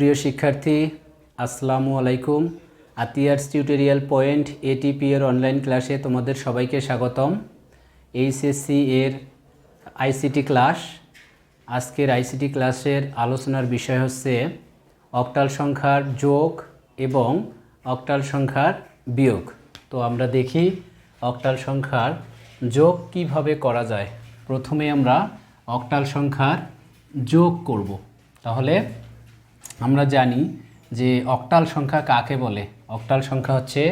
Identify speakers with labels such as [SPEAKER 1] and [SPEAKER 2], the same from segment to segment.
[SPEAKER 1] প্রিয় শিক্ষার্থী, আসসালামু আলাইকুম। আতিয়ার্স টিউটোরিয়াল পয়েন্ট এটিপি এর অনলাইন ক্লাসে তোমাদের সবাইকে স্বাগতম। এইচএসসি এর আইসিটি ক্লাস। আজকের আইসিটি ক্লাসের আলোচনার বিষয় হচ্ছে অক্টাল সংখ্যার যোগ এবং অক্টাল সংখ্যার বিয়োগ। তো আমরা দেখি অক্টাল সংখ্যার যোগ কিভাবে করা যায়। প্রথমে আমরা অক্টাল সংখ্যার যোগ করব। তাহলে আমরা জানি যে অক্টাল সংখ্যা কাকে বলে। অক্টাল সংখ্যা হচ্ছে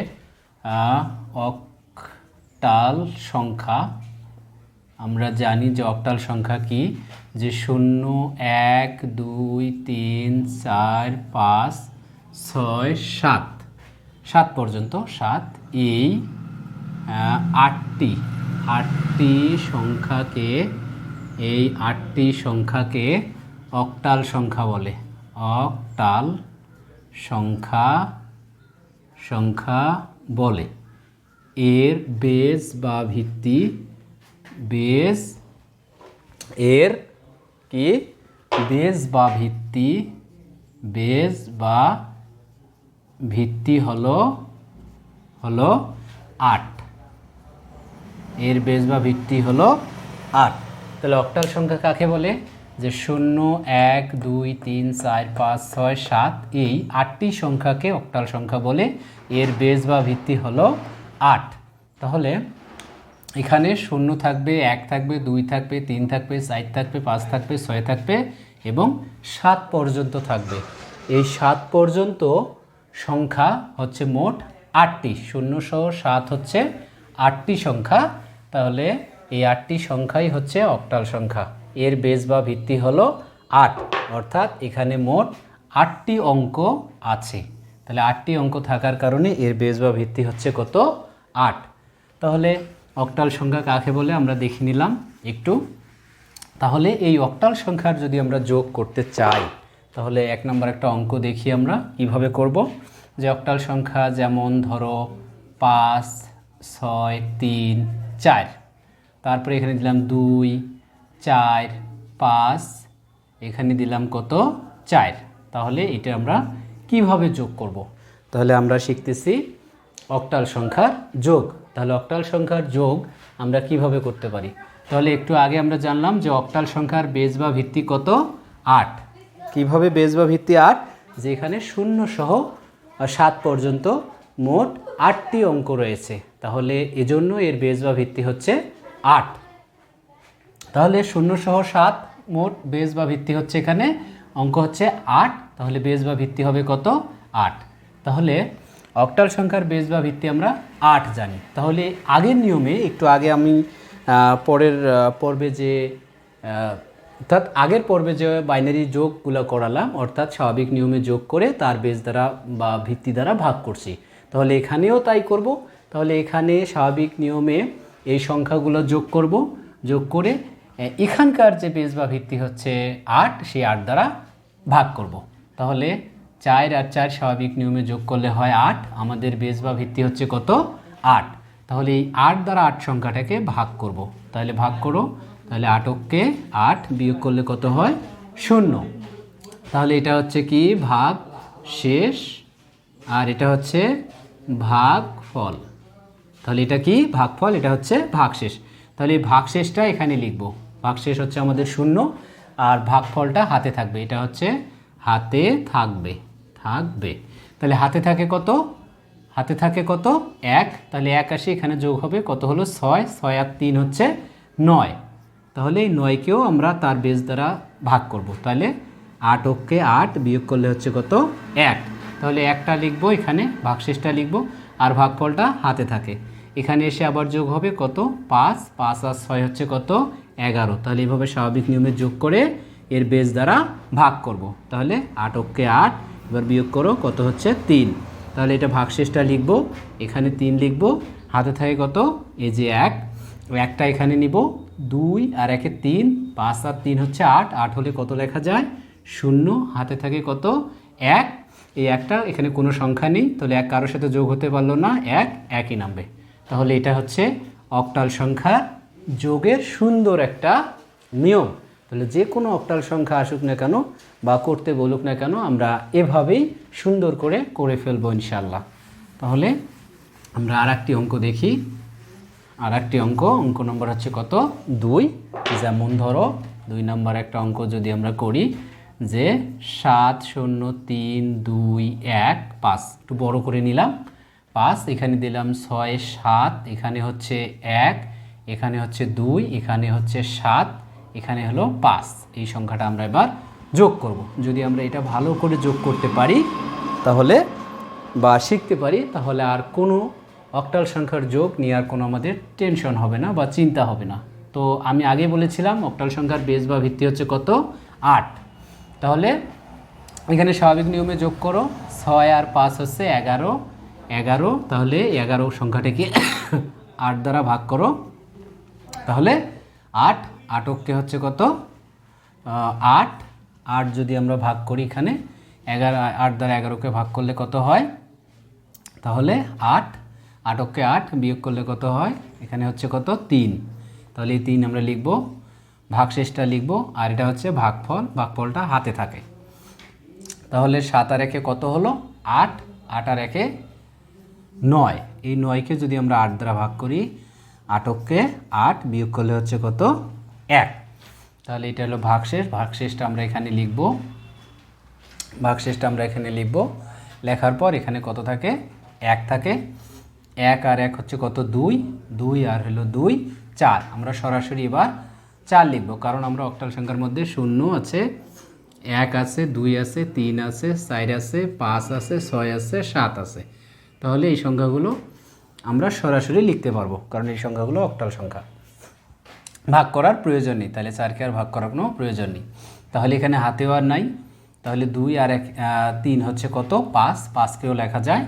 [SPEAKER 1] অক্টাল সংখ্যা। আমরা জানি যে অক্টাল সংখ্যা কি, যে 0 1 2 3 4 5 6 7 7 পর্যন্ত, 7 এই আটটি সংখ্যাকে অক্টাল সংখ্যা বলে। অক্টাল সংখ্যা বলে। এর বেজ বা ভিত্তি, বেজ বা ভিত্তি হলো 8। এর বেজ বা ভিত্তি হলো 8। তাহলে অক্টাল সংখ্যা কাকে বলে? যে 0 1 2 3 4 5 6 7 এই 8টি সংখ্যাকে অক্টাল সংখ্যা বলে। এর বেজ বা ভিত্তি হলো 8। তাহলে এখানে 0 থাকবে, 1 থাকবে, 2 থাকবে, 3 থাকবে, 4 থাকবে, 5 থাকবে, 6 থাকবে এবং 7 পর্যন্ত থাকবে। এই 7 পর্যন্ত সংখ্যা হচ্ছে মোট 8টি। 0 সহ 7 হচ্ছে 8টি সংখ্যা। তাহলে এই 8টি সংখ্যাই হচ্ছে অক্টাল সংখ্যা। এর বেজ বা ভিত্তি হলো 8, অর্থাৎ এখানে মোট 8টি অঙ্ক আছে। তাহলে 8টি অঙ্ক থাকার কারণে এর বেজ বা ভিত্তি হচ্ছে কত? 8। তাহলে অক্টাল সংখ্যা কাকে বলে আমরা দেখে নিলাম একটু। তাহলে এই অক্টাল সংখ্যার যদি আমরা যোগ করতে চাই, তাহলে 1 নম্বর একটা অঙ্ক দেখি আমরা কিভাবে করব। যে অক্টাল সংখ্যা যেমন ধরো 5 6 3 4, তারপরে এখানে দিলাম 2 4 5, এখানে দিলাম কত? 4। তাহলে এটা আমরা কিভাবে যোগ করব? তাহলে আমরা শিখতেছি অক্টাল সংখ্যার যোগ। তাহলে অক্টাল সংখ্যার যোগ আমরা কিভাবে করতে পারি? তাহলে একটু আগে আমরা জানলাম যে অক্টাল সংখ্যার বেজ বা ভিত্তি কত? 8। কিভাবে বেজ বা ভিত্তি 8? যেখানে 0 সহ 7 পর্যন্ত মোট 8টি অঙ্ক রয়েছে। তাহলে এজন্য এর বেজ বা ভিত্তি হচ্ছে 8। তাহলে 0 সহ 7 মোট বেজ বা ভিত্তি হচ্ছে, এখানে অঙ্ক হচ্ছে 8। তাহলে বেজ বা ভিত্তি হবে কত? 8। তাহলে অক্টাল সংখ্যার বেজ বা ভিত্তি আমরা 8 জানি। তাহলে আগের নিয়মে, একটু আগে আমি আগের পর্বে যে বাইনারি যোগগুলো করালাম, অর্থাৎ স্বাভাবিক নিয়মে যোগ করে তার বেজ দ্বারা বা ভিত্তি দ্বারা ভাগ করছি। তাহলে এখানেও তাই করব। তাহলে এখানে স্বাভাবিক নিয়মে এই সংখ্যাগুলো যোগ করব, যোগ করে এখানকার যে বেজ বা ভিত্তি হচ্ছে 8, সেই 8 দ্বারা ভাগ করব। তাহলে 4 আর 4 স্বাভাবিক নিয়মে যোগ করলে হয় 8। আমাদের বেজ বা ভিত্তি হচ্ছে কত? 8। তাহলে এই 8 দ্বারা 8 সংখ্যাটাকে ভাগ করব। তাহলে ভাগ করো। তাহলে 8কে 8 বিয়োগ করলে কত হয়? 0। তাহলে এটা হচ্ছে কি? ভাগ শেষ, আর এটা হচ্ছে ভাগফল। তাহলে এটা কি? ভাগফল। এটা হচ্ছে ভাগশেষ। তাহলে এই ভাগশেষটা এখানে লিখব। ভাগশেষ হচ্ছে আমাদের 0, আর ভাগফলটা হাতে থাকবে। এটা হচ্ছে হাতে থাকবে। তাহলে হাতে থাকে কত? হাতে থাকে কত? 1। তাহলে 1 আসি, এখানে যোগ হবে কত? হলো 6। 6 আর 3 হচ্ছে 9। তাহলে এই 9কেও আমরা তার বেজ দ্বারা ভাগ করব। তাহলে 8কে 8 বিয়োগ করলে হচ্ছে কত? 1। তাহলে 1টা লিখবো এখানে, ভাগশেষটা লিখবো, আর ভাগফলটা হাতে থাকে। এখানে এসে আবার যোগ হবে কত? 5। 5 আর 6 হচ্ছে কত? 11। তাহলে এইভাবে স্বাভাবিক নিয়মে যোগ করে এর বেজ দ্বারা ভাগ করব। তাহলে 8কে 8, এবার বিয়োগ করো, কত হচ্ছে? 3। তাহলে এটা ভাগশেষটা লিখব, এখানে 3 লিখব, হাতে থাকে কত? এই যে 1। 1টা এখানে নিব, 2 আর 1 3, 5 আর 3 হচ্ছে 8। 8 হলে কত লেখা যায়? 0। হাতে থাকে কত? 1। এই 1টা এখানে কোনো সংখ্যা নেই, তাহলে 1 কারোর সাথে যোগ হতে পারলো না, 1 একই নামবে। তাহলে এটা হচ্ছে অক্টাল সংখ্যার যোগের সুন্দর একটা নিয়ম। তাহলে যে কোনো অক্টাল সংখ্যা আসুক না কেন বা করতে বলুক না কেন আমরা এভাবেই সুন্দর করে ফেলবো ইনশাল্লাহ। তাহলে আমরা আর একটি অঙ্ক দেখি। আর একটি অঙ্ক নম্বর হচ্ছে কত 2। যেমন ধরো 2 নম্বর একটা অঙ্ক যদি আমরা করি যে 7 0 3 2 1 5, একটু বড় করে নিলাম 5, এখানে দিলাম 6 7, এখানে হচ্ছে 1, এখানে হচ্ছে 2, এখানে হচ্ছে 7, এখানে হলো 5। এই সংখ্যাটা আমরা এবার যোগ করব। যদি আমরা এটা ভালো করে যোগ করতে পারি তাহলে বা শিখতে পারি তাহলে আর কোনো অক্টাল সংখ্যার যোগ নিয়ে আর কোনো আমাদের টেনশন হবে না বা চিন্তা হবে না। তো আমি আগে বলেছিলাম অক্টাল সংখ্যার বেস বা ভিত্তি হচ্ছে কত 8। তাহলে এখানে স্বাভাবিক নিয়মে যোগ করো, 6 আর 5 হচ্ছে 11, তাহলে 11 সংখ্যাটাকে 8 দ্বারা ভাগ করো। তাহলে 8 অক্ষে হচ্ছে কত 8 যদি আমরা ভাগ করি এখানে 8 দ্বারা 11কে ভাগ করলে কত হয়, তাহলে 8 অক্ষে 8 বিয়োগ করলে কত হয়, এখানে হচ্ছে কত 3। তাহলে এই 3 আমরা লিখব, ভাগশেষটা লিখব, আর এটা হচ্ছে ভাগফলটা হাতে থাকে। তাহলে 7 আর 1 কত হলো 8, 8 আর 1 9। এই 9কে যদি আমরা 8 দ্বারা ভাগ করি 8 অক্ষে 8 বিয়োগ করলে হচ্ছে কত 1। তাহলে এটা হলো ভাগশেষটা আমরা এখানে লিখব। লেখার পর এখানে কত থাকে 1 থাকে। 1 আর 1 হচ্ছে কত 2 আর হলো 2 4। আমরা সরাসরি এবার 4 লিখব, কারণ আমরা অক্টাল সংখ্যার মধ্যে 0 আছে, 1 আছে, 2 আছে, 3 আছে, 4 আছে, 5 আছে, 6 আছে, 7 আছে। তাহলে এই সংখ্যাগুলো আমরা সরাসরি লিখতে পারবো, কারণ এই সংখ্যাগুলো অক্টাল সংখ্যা, ভাগ করার প্রয়োজন নেই। তাহলে 4কে আর ভাগ করার কোনো প্রয়োজন নেই। তাহলে এখানে হাতেও আর নাই। তাহলে 2 আর 3 হচ্ছে কত 5, 5কেও লেখা যায়।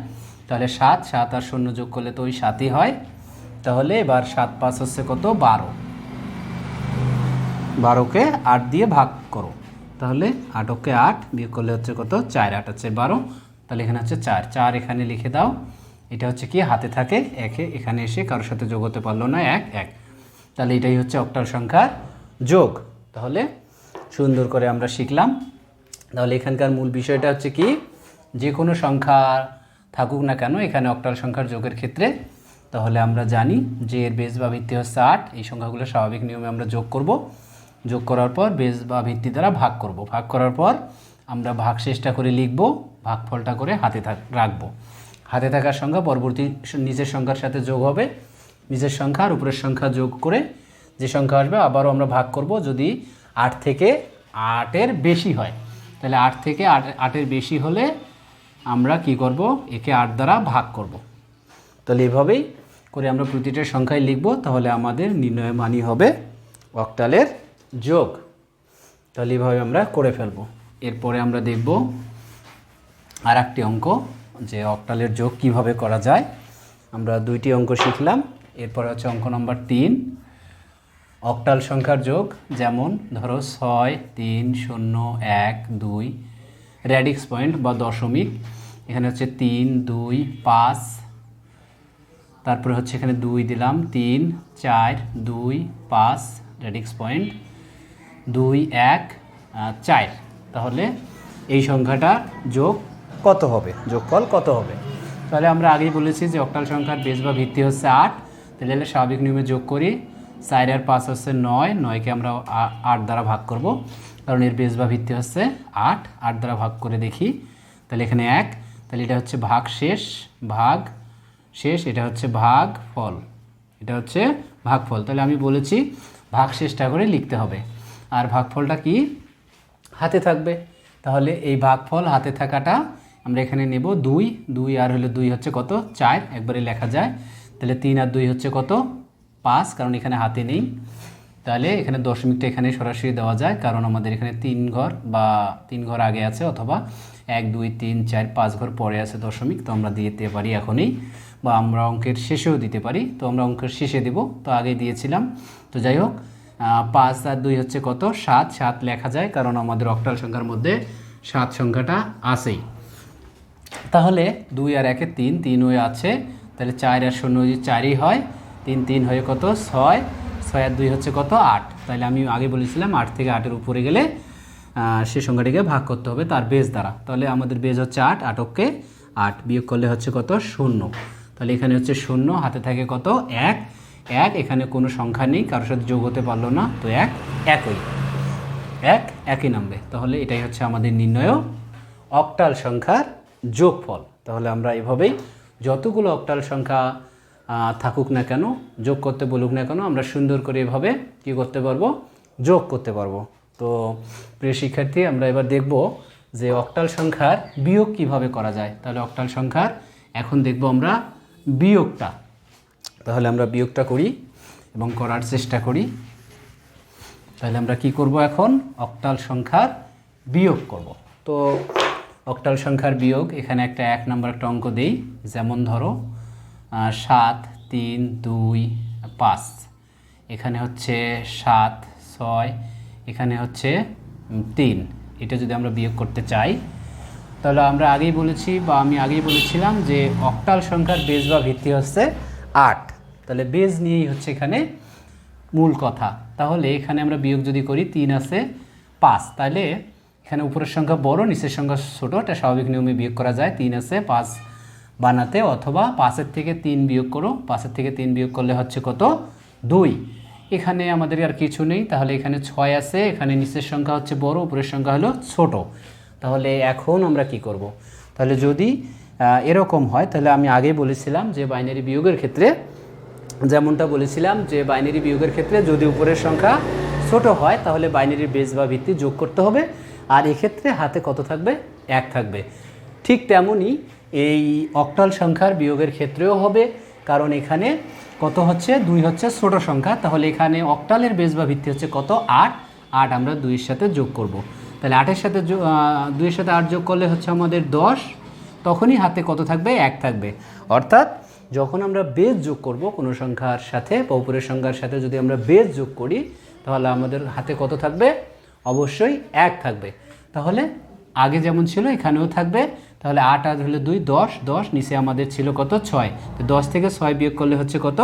[SPEAKER 1] তাহলে 7 আর 0 যোগ করলে তো ওই 7ই হয়। তাহলে এবার 7 5 হচ্ছে কত 12, 12কে 8 দিয়ে ভাগ করো। তাহলে 8 অক্ষে 8 বিয়োগ করলে হচ্ছে কত 4, 8 হচ্ছে 12। তাহলে এখানে হচ্ছে 4 এখানে লিখে দাও। এটা হচ্ছে কি হাতে থাকে, এখানে এসে কারোর সাথে যোগ হতে পারলো না, 1। তাহলে এটাই হচ্ছে অক্টাল সংখ্যার যোগ। তাহলে সুন্দর করে আমরা শিখলাম। তাহলে এখানকার মূল বিষয়টা হচ্ছে কি, যে কোনো সংখ্যা থাকুক না কেন এখানে অক্টাল সংখ্যার যোগের ক্ষেত্রে, তাহলে আমরা জানি যে এর বেস বা ভিত্তি হচ্ছে 8। এই সংখ্যাগুলো স্বাভাবিক নিয়মে আমরা যোগ করব। যোগ করার পর বেস বা ভিত্তি দ্বারা ভাগ করব। ভাগ করার পর আমরা ভাগশেষটা করে লিখব, ভাগফলটা করে হাতে রাখবো। হাতে থাকার সংখ্যা পরবর্তী নিচের সংখ্যার সাথে যোগ হবে। নিচের সংখ্যা আর উপরের সংখ্যা যোগ করে যে সংখ্যা আসবে আবারও আমরা ভাগ করব। যদি 8 থেকে 8-এর বেশি হয়, তাহলে 8 থেকে 8-এর বেশি হলে আমরা কি করব, একে 8 দ্বারা ভাগ করব। তাহলে এভাবেই করে আমরা প্রতিটা সংখ্যায় লিখব। তাহলে আমাদের নির্ণয় মানই হবে অক্টালের যোগ। তাহলে এভাবে আমরা করে ফেলব। এরপরে আমরা দেখব আর একটি অঙ্ক, যে অক্টালের যোগ কিভাবে করা যায়। আমরা 2টি অঙ্ক শিখলাম। এরপরে হচ্ছে অঙ্ক নম্বর 3, অক্টাল সংখ্যার যোগ। যেমন ধরো 6 3 0 1 2, রেডিক্স পয়েন্ট বা দশমিক। এখানে হচ্ছে 3 2 5, তারপরে হচ্ছে এখানে 2 দিলাম, 3 4 2 5, রেডিক্স পয়েন্ট 2 1 4। তাহলে এই সংখ্যাটা যোগ কত হবে, যোগফল কত হবে। তাহলে আমরা আগেই বলেছি যে অক্টাল সংখ্যার বেস বা ভিত্তি হচ্ছে 8। তাহলে স্বাভাবিক নিয়মে যোগ করি। 4 আর 5 হচ্ছে 9, 9কে আমরা 8 দ্বারা ভাগ করব, কারণ এর বেস বা ভিত্তি হচ্ছে 8 দ্বারা ভাগ করে দেখি। তাহলে এখানে 1, তাহলে এটা হচ্ছে ভাগশেষ, এটা হচ্ছে ভাগফল, তাহলে আমি বলেছি ভাগশেষটা করে লিখতে হবে, আর ভাগফলটা কি হাতে থাকবে। তাহলে এই ভাগফল হাতে থাকাটা আমরা এখানে নেব 2 আর হলো 2 হচ্ছে কত 4, একবারে লেখা যায়। তাহলে 3 আর 2 হচ্ছে কত 5, কারণ এখানে হাতে নেই। তাহলে এখানে দশমিকটা এখানে সরাসরি দেওয়া যায়, কারণ আমাদের এখানে 3 ঘর বা 3 ঘর আগে আছে, অথবা 1 2 3 4 5 ঘর পরে আছে দশমিক। তো আমরা দিতে পারি এখনই, বা আমরা অঙ্কের শেষেও দিতে পারি। তো আমরা অঙ্কের শেষে দেব, তো আগে দিয়েছিলাম। তো যাই হোক, 5 আর 2 হচ্ছে কত 7 লেখা যায়, কারণ আমাদের অক্টাল সংখ্যার মধ্যে 7 সংখ্যাটা আছেই। তাহলে 2 আর 1 3 হয়ে আছে। তাহলে 4 আর 0 4ই হয়, 3 হয়ে কত 6, 6 আর 2 হচ্ছে কত 8, তাহলে আমি আগে বলেছিলাম 8 থেকে 8-এর উপরে গেলে সেই সংখ্যাটিকে ভাগ করতে হবে তার বেজ দ্বারা। তাহলে আমাদের বেজ হচ্ছে 8, 8কে 8 বিয়োগ করলে হচ্ছে কত 0, তাহলে এখানে হচ্ছে 0, হাতে থাকে কত 1, এখানে কোনো সংখ্যা নেই, কারোর সাথে যোগ হতে পারলো না, তো 1 একই নামবে। তাহলে এটাই হচ্ছে আমাদের নির্ণয় অক্টাল সংখ্যার যোগফল। তাহলে আমরা এভাবেই যতগুলো অক্টাল সংখ্যা থাকুক না কেন, যোগ করতে বলুক না কেন, আমরা সুন্দর করে এভাবে কী করতে পারবো, যোগ করতে পারবো। তো প্রিয় শিক্ষার্থী, আমরা এবার দেখব যে অক্টাল সংখ্যার বিয়োগ কিভাবে করা যায়। তাহলে অক্টাল সংখ্যার এখন দেখব আমরা বিয়োগটা। তাহলে আমরা বিয়োগটা করি এবং করার চেষ্টা করি। তাহলে আমরা কি করব, এখন অক্টাল সংখ্যার বিয়োগ করব। তো অক্টাল সংখ্যার বিয়োগ, এখানে একটা 1 নম্বর একটা অঙ্ক দেই। যেমন ধরো 7, 3, 2, 5, এখানে হচ্ছে 7, 6, এখানে হচ্ছে 3। এটা যদি আমরা বিয়োগ করতে চাই, তাহলে আমরা আগেই বলেছি বা আমি আগেই বলেছিলাম যে অক্টাল সংখ্যার বেজ বা ভিত্তি হচ্ছে 8। তাহলে বেজ নিয়েই হচ্ছে এখানে মূল কথা। তাহলে এখানে আমরা বিয়োগ যদি করি, 3 আছে 5, তাহলে এখানে উপরের সংখ্যা বড়, নিচের সংখ্যা ছোটো, এটা স্বাভাবিক নিয়মে বিয়োগ করা যায়। 3 আছে 5 বানাতে, অথবা 5-এর থেকে 3 বিয়োগ করো, 5-এর থেকে 3 বিয়োগ করলে হচ্ছে কত 2। এখানে আমাদের আর কিছু নেই, তাহলে এখানে 6 আছে, এখানে নিচের সংখ্যা হচ্ছে বড়, উপরের সংখ্যা হলো ছোট। তাহলে এখন আমরা কি করব, তাহলে যদি এরকম হয়, তাহলে আমি আগেই বলেছিলাম যে বাইনারি বিয়োগের ক্ষেত্রে, যেমনটা বলেছিলাম যে বাইনারি বিয়োগের ক্ষেত্রে যদি উপরের সংখ্যা ছোট হয় তাহলে বাইনারি বেজ বা ভিত্তি যোগ করতে হবে, আর এক্ষেত্রে হাতে কত থাকবে 1 থাকবে। ঠিক তেমনই এই অক্টাল সংখ্যার বিয়োগের ক্ষেত্রেও হবে, কারণ এখানে কত হচ্ছে 2 হচ্ছে ছোট সংখ্যা, তাহলে এখানে অক্টালের বেজ বা ভিত্তি হচ্ছে কত 8, আমরা 2-এর সাথে যোগ করব। তাহলে 8-এর সাথে 2-এর সাথে 8 যোগ করলে হচ্ছে আমাদের 10, তখনই হাতে কত থাকবে 1 থাকবে। অর্থাৎ যখন আমরা বেজ যোগ করব কোনো সংখ্যার সাথে বা উপরের সংখ্যার সাথে, যদি আমরা বেজ যোগ করি তাহলে আমাদের হাতে কত থাকবে, অবশ্যই 1 থাকবে। তাহলে আগে যেমন ছিল এখানেও থাকবে। তাহলে 8 আর হলো 2, 10, নিচে আমাদের ছিল কত 6, তো 10 থেকে 6 বিয়োগ করলে হচ্ছে কত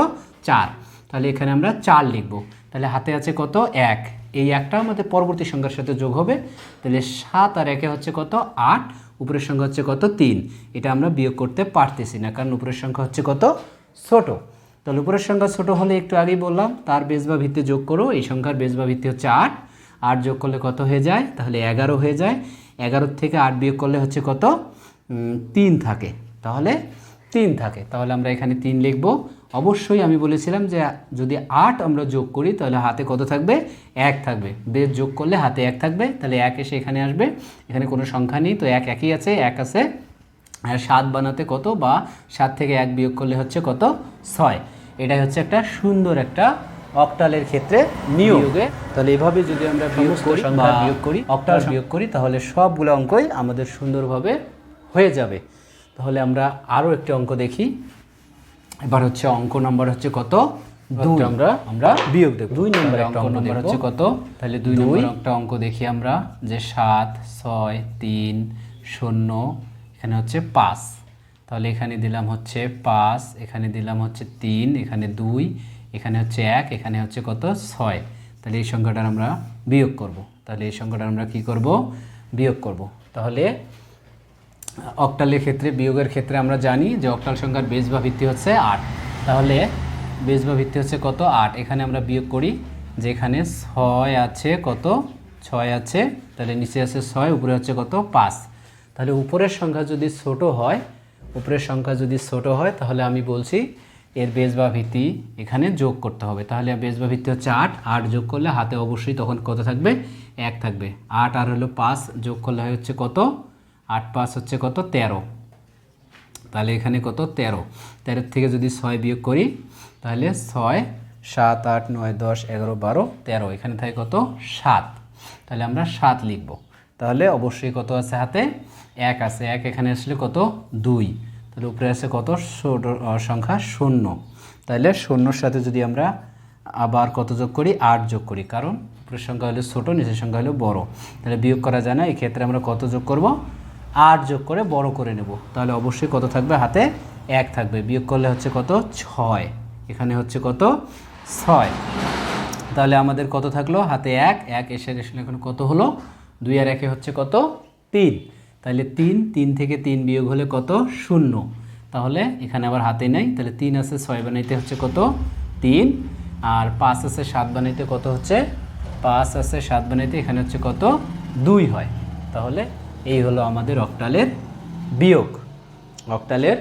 [SPEAKER 1] 4, তাহলে এখানে আমরা 4 লিখব। তাহলে হাতে আছে কত 1, এই 1টা আমাদের পরবর্তী সংখ্যার সাথে যোগ হবে। তাহলে 7 আর 1 হচ্ছে কত 8, উপরের সংখ্যা হচ্ছে কত 3। এটা আমরা বিয়োগ করতে পারতেছি না, কারণ উপরের সংখ্যা হচ্ছে কত ছোট। তাহলে উপরের সংখ্যা ছোট হলে একটু আগেই বললাম তার বেজ বা ভিত্তি যোগ করো। এই সংখ্যার বেজ বা ভিত্তি হচ্ছে 8 যোগ করলে কত হয়ে যায়, তাহলে 11 হয়ে যায়। 11 থেকে 8 বিয়োগ করলে হচ্ছে কত 3 থাকে, তাহলে 3 থাকে। তাহলে আমরা এখানে 3 লিখব। অবশ্যই আমি বলেছিলাম যে যদি 8 আমরা যোগ করি তাহলে হাতে কত থাকবে 1 থাকবে। বেজ যোগ করলে হাতে 1 থাকবে, তাহলে 1 এসে এখানে আসবে। এখানে কোনো সংখ্যা নেই, তো 1 একই আছে, 1 আছে। আর 7 বানাতে কত, বা 7 থেকে 1 বিয়োগ করলে হচ্ছে কত 6। এটাই হচ্ছে একটা সুন্দর একটা অক্টালের ক্ষেত্রে নিয়োগে। তাহলে এভাবে যদি আমরা বিয়োগ করি অক্টাল বিয়োগ করি তাহলে সবগুলো অঙ্কই আমাদের সুন্দরভাবে হয়ে যাবে। তাহলে আমরা আরও একটি অঙ্ক দেখি। এবার হচ্ছে অঙ্ক নাম্বার হচ্ছে কত 2, আমরা বিয়োগ দেব। 2 নম্বর অঙ্ক নাম্বার হচ্ছে কত, তাহলে 2 নম্বর একটা অঙ্ক দেখি আমরা, যে 7, 6, 3, 0, এখানে হচ্ছে 5। তাহলে এখানে দিলাম হচ্ছে 5, এখানে দিলাম হচ্ছে 3, এখানে 2, এখানে হচ্ছে 1, এখানে হচ্ছে কত 6। তাহলে এই সংখ্যাটা আমরা বিয়োগ করব। তাহলে এই সংখ্যাটা আমরা কি করব, বিয়োগ করব। তাহলে অক্টালের ক্ষেত্রে, বিয়োগের ক্ষেত্রে আমরা জানি যে অক্টাল সংখ্যার বেজ বা ভিত্তি হচ্ছে 8। তাহলে বেজ বা ভিত্তি হচ্ছে কত 8। এখানে আমরা বিয়োগ করি, যে এখানে 6 আছে, কত 6 আছে, তাহলে নিচে আছে 6, উপরে হচ্ছে কত 5। তাহলে উপরের সংখ্যা যদি ছোট হয়, তাহলে আমি বলছি এর বেজ বা ভিত্তি এখানে যোগ করতে হবে। তাহলে বেজ বা ভিত্তি হচ্ছে 8 যোগ করলে হাতে অবশ্যই তখন কত থাকবে 1 থাকবে। 8 আর হলো 5 যোগ করলে হচ্ছে কত 8, 5 হচ্ছে কত 13। তাহলে এখানে কত 13 থেকে যদি 6 বিয়োগ করি তাহলে 6, 7, 8, 9, 10, 11, 12, 13, এখানে থাকে কত 7। তাহলে আমরা 7 লিখব। তাহলে অবশ্যই কত আছে হাতে 1 আছে, 1 এখানে আসলে কত 2। তাহলে উপরে আছে কত সংখ্যা 0। তাহলে 0-র সাথে যদি আমরা আবার কত যোগ করি 8 যোগ করি, কারণ উপরের সংখ্যা হলো ছোট, নিচের সংখ্যা হলো বড়। তাহলে বিয়োগ করা যায় না, এই ক্ষেত্রে আমরা কত যোগ করব 8 যোগ করে বড় করে নেব। তাহলে অবশ্যই কত থাকবে হাতে 1 থাকবে। বিয়োগ করলে হচ্ছে কত 6, এখানে হচ্ছে কত 6। তাহলে আমাদের কত থাকলো হাতে 1 1 এসে আসলে এখন কত হলো 2 আর 1 হচ্ছে কত 3, তাহলে 3 থেকে 3 বিয়োগ হলে কত 0, তাহলে এখানে আবার হাতে নেই, তাহলে 3 আছে 6 বানাইতে হচ্ছে কত 3, আর 5 আছে 7 বানাইতে কত হচ্ছে 5 আছে 7 বানাইতে এখানে হচ্ছে কত 2 হয়। তাহলে এই হলো আমাদের অক্টালের বিয়োগ, অক্টালের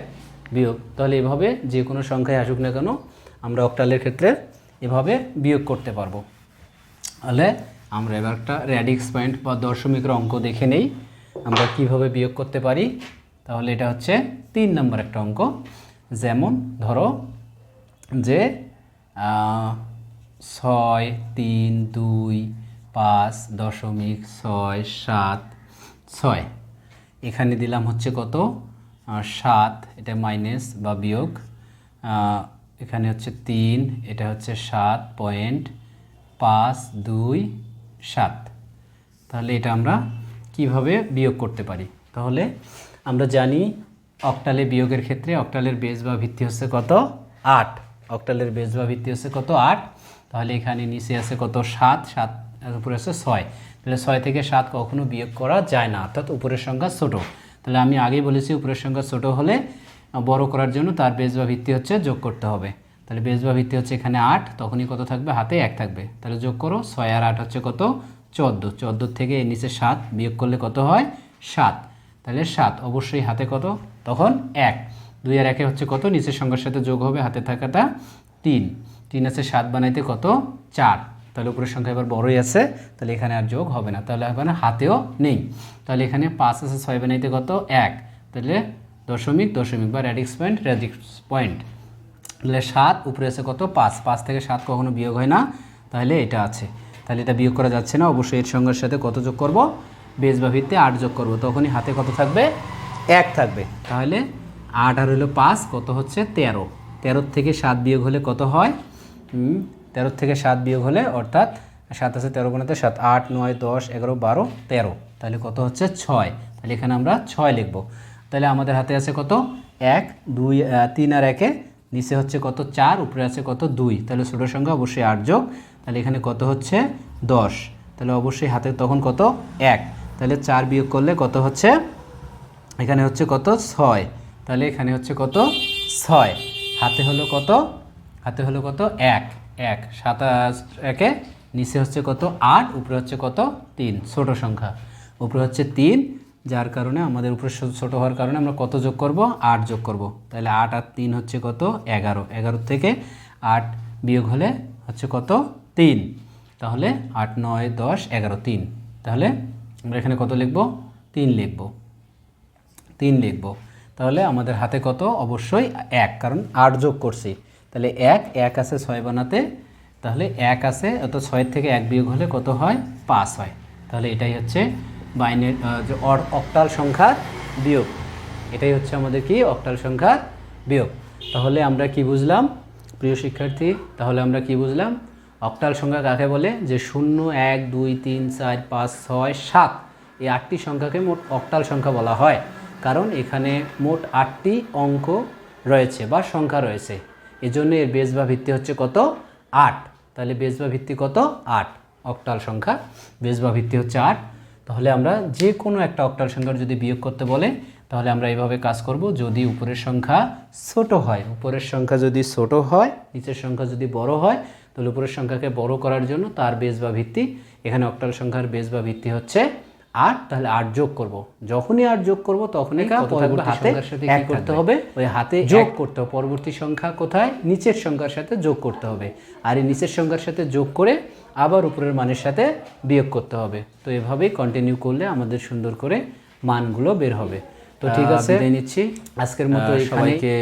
[SPEAKER 1] বিয়োগ। তাহলে এভাবে যে কোনো সংখ্যায় আসুক না কেন আমরা অক্টালের ক্ষেত্রে এভাবে বিয়োগ করতে পারবো। তাহলে আমরা এবার একটা র্যাডিক্স পয়েন্ট বা দশমিকের অঙ্ক দেখে নেই আমরা কিভাবে বিয়োগ করতে পারি। তাহলে এটা হচ্ছে 3 নম্বর একটা অঙ্ক। যেমন ধরো যে 6 3 2 5.676, এখানে দিলাম হচ্ছে কত 7, এটা মাইনাস বা বিয়োগ, এখানে হচ্ছে 3, এটা হচ্ছে 7.527। তাহলে এটা আমরা কিভাবে বিয়োগ করতে পারি? তাহলে আমরা জানি অক্টালে বিয়োগের ক্ষেত্রে অক্টালের বেস বা ভিত্তি হচ্ছে কত 8, অক্টালের বেস বা ভিত্তি হচ্ছে কত 8। তাহলে এখানে নিচে আছে কত 7, 7 উপরে আছে 6, তাহলে 6 থেকে 7 কখনো বিয়োগ করা যায় না, অর্থাৎ উপরের সংখ্যা ছোট। তাহলে আমি আগেই বলেছি উপরের সংখ্যা ছোট হলে বড় করার জন্য তার বেস বা ভিত্তি হচ্ছে যোগ করতে হবে। তাহলে বেস বা ভিত্তি হচ্ছে এখানে 8, তখনই কত থাকবে হাতে 1 থাকবে, তাহলে যোগ করো 6 আর 8 হচ্ছে কত 14, 14 থেকে এর নিচে 7 বিয়োগ করলে কত হয় 7, তাহলে 7 অবশ্যই হাতে কত তখন 1, 2 আর 1 হচ্ছে কত নিচের সংখ্যার সাথে যোগ হবে হাতে থাকাটা 3, 3 আছে 7 বানাইতে কত 4, তাহলে উপরের সংখ্যা এবার বড়ই আছে, তাহলে এখানে আর যোগ হবে না, তাহলে এখানে হাতেও নেই। তাহলে এখানে 5 আছে 6 বানাইতে কত 1, তাহলে দশমিক দশমিক বা র্যাডিক্স পয়েন্ট র্যাডিক্স পয়েন্ট, তাহলে 7 উপরে আছে কত 5, 5 থেকে 7 কখনো বিয়োগ হয় না, তাহলে এটা আছে, তাহলে এটা বিয়োগ করা যাচ্ছে না, অবশ্যই এর সংখ্যার সাথে কত যোগ করব বেস বা ভিত্তি 8 যোগ করব, তখনই হাতে কত থাকবে 1 থাকবে। তাহলে 8 আর হলো 5 কত হচ্ছে 13, 13 থেকে 7 বিয়োগ হলে কত হয় 13 থেকে 7 বিয়োগ হলে অর্থাৎ 7 আছে 13 গুণিত 7, 8 9 10 11 12 13, তাহলে কত হচ্ছে 6, তাহলে এখানে আমরা 6 লিখব। তাহলে আমাদের হাতে আছে কত 1 2 3 আর 1 নিচে হচ্ছে কত 4, উপরে আছে কত 2, তাহলে ছোট সংখ্যা অবশ্যই 8 যোগ, তাহলে এখানে কত হচ্ছে 10, তাহলে অবশ্যই হাতে তখন কত 1, তাহলে 4 বিয়োগ করলে কত হচ্ছে এখানে হচ্ছে কত 6, তাহলে এখানে হচ্ছে কত 6, হাতে হলো কত 1 1, 7 1 নিচে হচ্ছে কত 8, উপরে হচ্ছে কত 3, ছোট সংখ্যা উপরে হচ্ছে 3, যার কারণে আমাদের উপরে ছোট হওয়ার কারণে আমরা কত যোগ করব 8 যোগ করব, তাহলে 8 আর 3 হচ্ছে কত 11, 11 থেকে 8 বিয়োগ হলে হচ্ছে কত 3, তাহলে 8 9 10 11 3, তাহলে আমরা এখানে কত লিখব 3 লিখব, 3 লিখব। তাহলে আমাদের হাতে কত অবশ্যই 1, কারণ 8 যোগ করছি, তাহলে 1 আছে 6 বানাতে, তাহলে 1 আছে, অত 6 থেকে 1 বিয়োগ হলে কত হয় 5 হয়, তাহলে এটাই হচ্ছে বাইনারি যে অক্টাল সংখ্যার বিয়োগ, এটাই হচ্ছে আমাদের কি অক্টাল সংখ্যার বিয়োগ। তাহলে আমরা কি বুঝলাম প্রিয় শিক্ষার্থী, তাহলে আমরা কি বুঝলাম অক্টাল সংখ্যা কাকে বলে, যে 0 1 2 3 4 5 6 7 এই 8টি সংখ্যাকে মোট অক্টাল সংখ্যা বলা হয়, কারণ এখানে মোট 8টি অঙ্ক রয়েছে বা সংখ্যা রয়েছে, এজন্য এর বেস বা ভিত্তি হচ্ছে কত 8, তাহলে বেস বা ভিত্তি কত 8, অক্টাল সংখ্যা বেস বা ভিত্তি হচ্ছে 8। তাহলে আমরা যে কোনো একটা অক্টাল সংখ্যার যদি বিয়োগ করতে বলে তাহলে আমরা এইভাবে কাজ করব, যদি উপরের সংখ্যা ছোট হয়, উপরের সংখ্যা যদি ছোট হয় নিচের সংখ্যা যদি বড় হয়, তাহলে উপরের সংখ্যাকে বড় করার জন্য তার বেস বা ভিত্তি, এখানে অক্টাল সংখ্যার বেস বা ভিত্তি হচ্ছে 8, তাহলে 8 যোগ করব, যখনই 8 যোগ করব তখনই পরবর্তী সংখ্যার সাথে কি করতে হবে ওই হাতে যোগ করতে হবে, পরবর্তী সংখ্যা কোথায় নিচের সংখ্যার সাথে যোগ করতে হবে, আর এই নিচের সংখ্যার সাথে যোগ করে আবার উপরের মানের সাথে বিয়োগ করতে হবে। তো এভাবেই কন্টিনিউ করলে আমাদের সুন্দর করে মানগুলো বের হবে। তো ঠিক আছে, বিদায় নিচ্ছি আজকের মতো, সবাইকে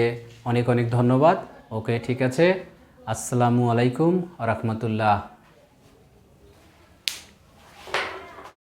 [SPEAKER 1] অনেক অনেক ধন্যবাদ। ওকে, ঠিক আছে, আসসালামু আলাইকুম ওয়া রাহমাতুল্লাহ।